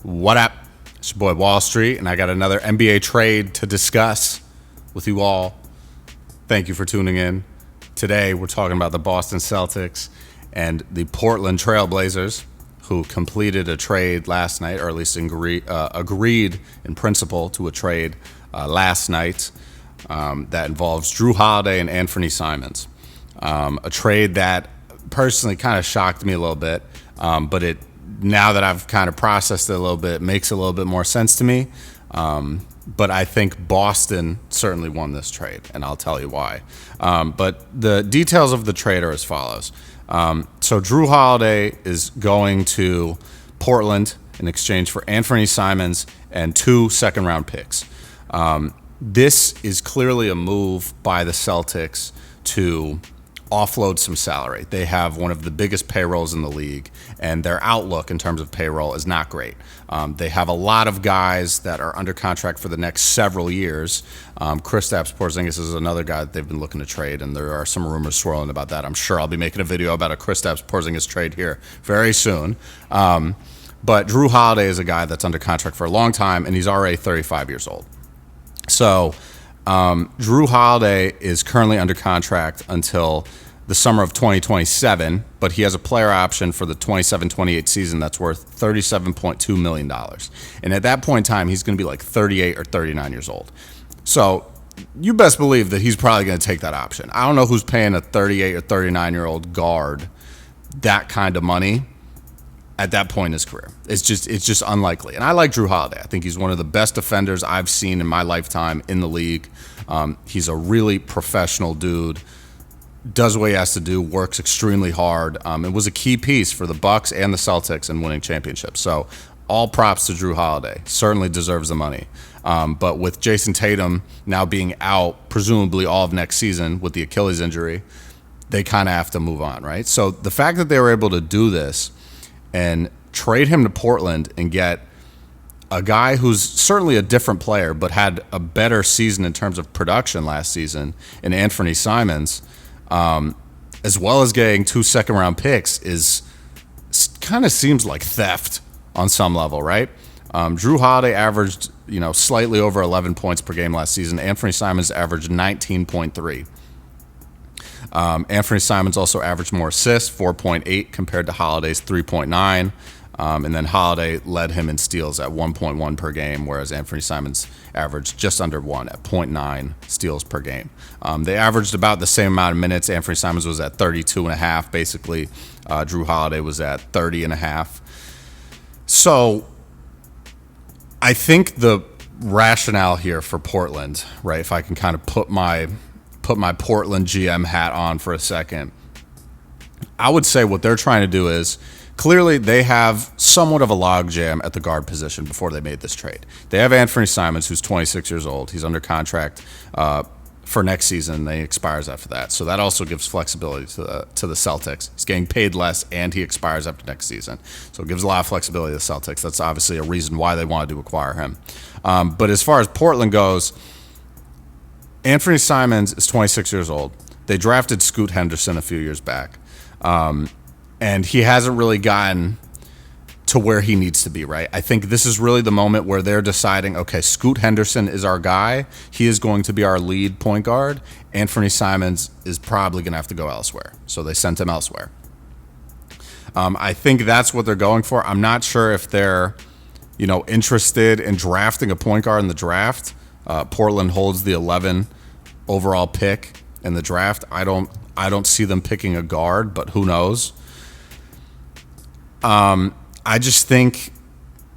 What up? It's your boy Wall Street, and I got another NBA trade to discuss with you all. Thank you for tuning in. Today, we're talking about the Boston Celtics and the Portland Trailblazers, who completed a trade last night, or at least agreed in principle to a trade last night that involves Jrue Holiday and Anfernee Simons. A trade that personally kind of shocked me a little bit, but now that I've kind of processed it a little bit, it makes a little bit more sense to me. But I think Boston certainly won this trade, and I'll tell you why. But the details of the trade are as follows. So Jrue Holiday is going to Portland in exchange for Anfernee Simons and 2 second-round picks. This is clearly a move by the Celtics to offload some salary. They have one of the biggest payrolls in the league, and their outlook in terms of payroll is not great. They have a lot of guys that are under contract for the next several years. Kristaps Porzingis is another guy that they've been looking to trade, and there are some rumors swirling about that. I'm sure I'll be making a video about a Kristaps Porzingis trade here very soon. But Jrue Holiday is a guy that's under contract for a long time, and he's already 35 years old. So Jrue Holiday is currently under contract until the summer of 2027, but he has a player option for the 27-28 season that's worth $37.2 million. And at that point in time, he's going to be like 38 or 39 years old. So you best believe that he's probably going to take that option. I don't know who's paying a 38 or 39-year-old guard that kind of money at that point in his career. It's just unlikely. And I like Jrue Holiday. I think he's one of the best defenders I've seen in my lifetime in the league. He's a really professional dude, does what he has to do, works extremely hard, and was a key piece for the Bucks and the Celtics in winning championships. So all props to Jrue Holiday. Certainly deserves the money. But with Jason Tatum now being out, presumably all of next season with the Achilles injury, they kind of have to move on, right? So the fact that they were able to do this and trade him to Portland and get a guy who's certainly a different player but had a better season in terms of production last season in Anfernee Simons, as well as getting 2 second-round picks, is kind of seems like theft on some level, right? Jrue Holiday averaged slightly over 11 points per game last season. Anfernee Simons averaged 19.3. Anfernee Simons also averaged more assists, 4.8 compared to Holiday's 3.9. And then Holiday led him in steals at 1.1 per game, whereas Anfernee Simons averaged just under 1 at 0.9 steals per game. They averaged about the same amount of minutes. Anfernee Simons was at 32.5, basically. Jrue Holiday was at 30.5. So I think the rationale here for Portland, right, if I can kind of put my Portland GM hat on for a second, I would say what they're trying to do is, clearly, they have somewhat of a logjam at the guard position before they made this trade. They have Anfernee Simons, who's 26 years old. He's under contract for next season. He expires after that. So that also gives flexibility to the Celtics. He's getting paid less, and he expires after next season. So it gives a lot of flexibility to the Celtics. That's obviously a reason why they wanted to acquire him. But as far as Portland goes, Anfernee Simons is 26 years old. They drafted Scoot Henderson a few years back. And he hasn't really gotten to where he needs to be, right? I think this is really the moment where they're deciding, okay, Scoot Henderson is our guy. He is going to be our lead point guard. Anfernee Simons is probably going to have to go elsewhere. So they sent him elsewhere. I think that's what they're going for. I'm not sure if they're, interested in drafting a point guard in the draft. Portland holds the 11 overall pick in the draft. I don't see them picking a guard, but who knows? I just think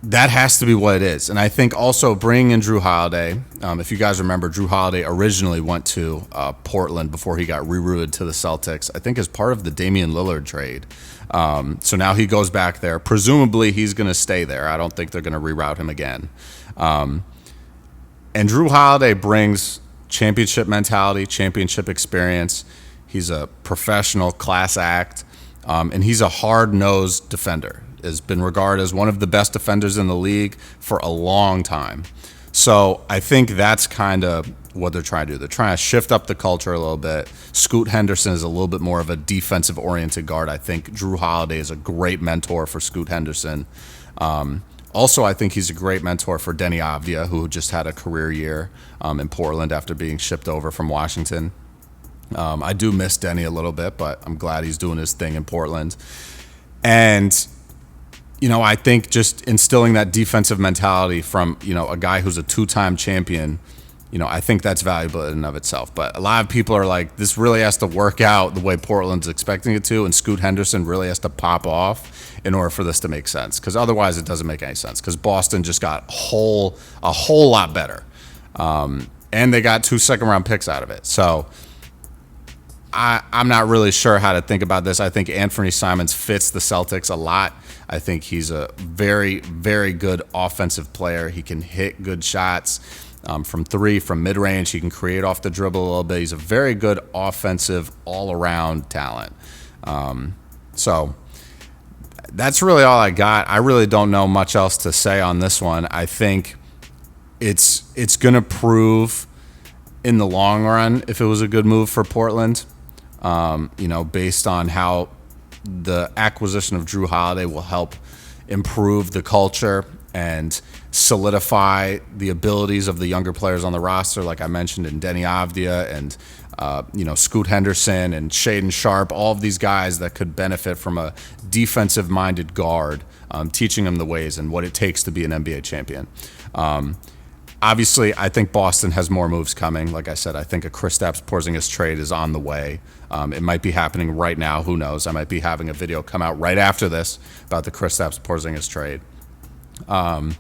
that has to be what it is. And I think also bringing in Jrue Holiday, if you guys remember, Jrue Holiday originally went to Portland before he got rerouted to the Celtics, I think as part of the Damian Lillard trade. So now he goes back there. Presumably he's going to stay there. I don't think they're going to reroute him again. And Jrue Holiday brings championship mentality, championship experience. He's a professional class act. And he's a hard-nosed defender. Has been regarded as one of the best defenders in the league for a long time. So I think that's kind of what they're trying to do. They're trying to shift up the culture a little bit. Scoot Henderson is a little bit more of a defensive-oriented guard. I think Jrue Holiday is a great mentor for Scoot Henderson. Also, I think he's a great mentor for Denny Avdia, who just had a career year in Portland after being shipped over from Washington. I do miss Denny a little bit, but I'm glad he's doing his thing in Portland. And, I think just instilling that defensive mentality from, a guy who's a two-time champion, I think that's valuable in and of itself. But a lot of people are like, this really has to work out the way Portland's expecting it to, and Scoot Henderson really has to pop off in order for this to make sense. Because otherwise it doesn't make any sense. Because Boston just got a whole lot better. And they got 2 second-round picks out of it. So I'm not really sure how to think about this. I think Anfernee Simons fits the Celtics a lot. I think he's a very, very good offensive player. He can hit good shots from three, from mid-range. He can create off the dribble a little bit. He's a very good offensive, all-around talent. So that's really all I got. I really don't know much else to say on this one. I think it's going to prove in the long run if it was a good move for Portland. Based on how the acquisition of Jrue Holiday will help improve the culture and solidify the abilities of the younger players on the roster, like I mentioned, in Denny Avdia and Scoot Henderson and Shaedon Sharpe, all of these guys that could benefit from a defensive-minded guard, teaching them the ways and what it takes to be an NBA champion. Obviously, I think Boston has more moves coming. Like I said, I think a Kristaps Porzingis trade is on the way. It might be happening right now. Who knows? I might be having a video come out right after this about the Kristaps Porzingis trade. But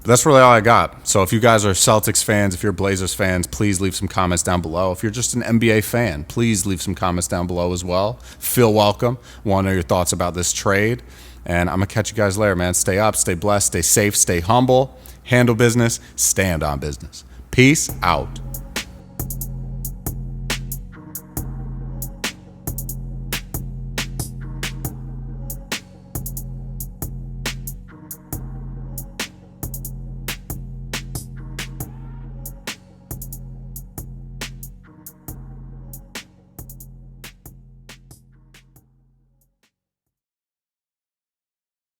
that's really all I got. So if you guys are Celtics fans, if you're Blazers fans, please leave some comments down below. If you're just an NBA fan, please leave some comments down below as well. Feel welcome. Want to know your thoughts about this trade. And I'm going to catch you guys later, man. Stay up, stay blessed, stay safe, stay humble. Handle business, stand on business. Peace out.